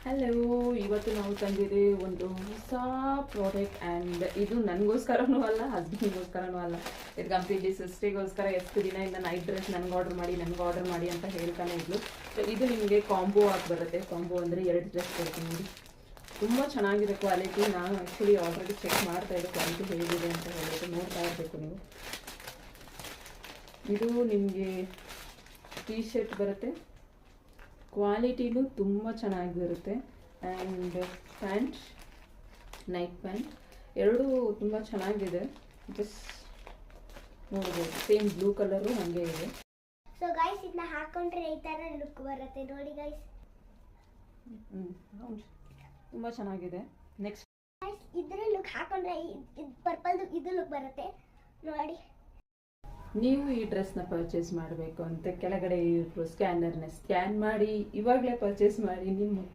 Hello, ಇವತ್ತು ನಾವು ತಂದಿದೆ ಒಂದು ಹೊಸ ಪ್ರಾಡಕ್ಟ್ ಆ್ಯಂಡ್ ಇದು ನನಗೋಸ್ಕರನೂ ಅಲ್ಲ, ಹಸ್ಬೆಂಡ್ಗೋಸ್ಕರನೂ ಅಲ್ಲ. ಇದು ಕಂಪ್ಲೀಟ್ಲಿ ಸಿಸ್ಟ್ರಿಗೋಸ್ಕರ. ಎಷ್ಟು ದಿನದಿಂದ ನೈಟ್ ಡ್ರೆಸ್ ನನಗೆ ಆರ್ಡರ್ ಮಾಡಿ ಅಂತ ಹೇಳ್ತಾನೆ ಇದ್ಲು. ಸೊ ಇದು ನಿಮಗೆ ಕಾಂಬೋ ಆಗಿ ಬರುತ್ತೆ. ಕಾಂಬೋ ಅಂದರೆ 2 ಡ್ರೆಸ್ ಕೊಡ್ತೀನಿ ನೋಡಿ. ತುಂಬ ಚೆನ್ನಾಗಿದೆ ಕ್ವಾಲಿಟಿ. ನಾನು ಆ್ಯಕ್ಚುಲಿ ಆಲ್ರೆಡಿ ಚೆಕ್ ಮಾಡ್ತಾ ಇದ್ದೆ ಕ್ವಾಲಿಟಿ ಹೇಗಿದೆ ಅಂತ ಹೇಳಿಬಿಟ್ಟು. ನೋಡ್ತಾ ಇರಬೇಕು ನೀವು. ಇದು ನಿಮಗೆ ಟೀ ಶರ್ಟ್ ಬರುತ್ತೆ. ಕ್ವಾಲಿಟಿನೂ ತುಂಬ ಚೆನ್ನಾಗಿರುತ್ತೆ. ಆ್ಯಂಡ್ ಪ್ಯಾಂಟ್, ನೈಟ್ ಪ್ಯಾಂಟ್ ಎರಡೂ ತುಂಬ ಚೆನ್ನಾಗಿದೆ. ಜಸ್ಟ್ ನೋಡ್ಬೋದು, ಸೇಮ್ ಬ್ಲೂ ಕಲರು ಹಾಗೆ ಇದೆ. ಸೊ ಗೈಸ್, ಇದನ್ನ ಹಾಕೊಂಡ್ರೆ ಈ ಥರ ಲುಕ್ ಬರುತ್ತೆ ನೋಡಿ ಗೈಸ್. ತುಂಬ ಚೆನ್ನಾಗಿದೆ. ನೆಕ್ಸ್ಟ್ ಗೈಸ್, ಇದ್ರ ಲುಕ್ ಹಾಕೊಂಡ್ರೆ ಪರ್ಪಲ್ ಇದು ಲುಕ್ ಬರುತ್ತೆ ನೋಡಿ. ನೀವು ಈ ಡ್ರೆಸ್ನ ಪರ್ಚೇಸ್ ಮಾಡಬೇಕು ಅಂತ ಕೆಳಗಡೆ ಸ್ಕ್ಯಾನರ್ನ ಸ್ಕ್ಯಾನ್ ಮಾಡಿ ಇವಾಗಲೇ ಪರ್ಚೇಸ್ ಮಾಡಿ. ನಿಮ್ಮ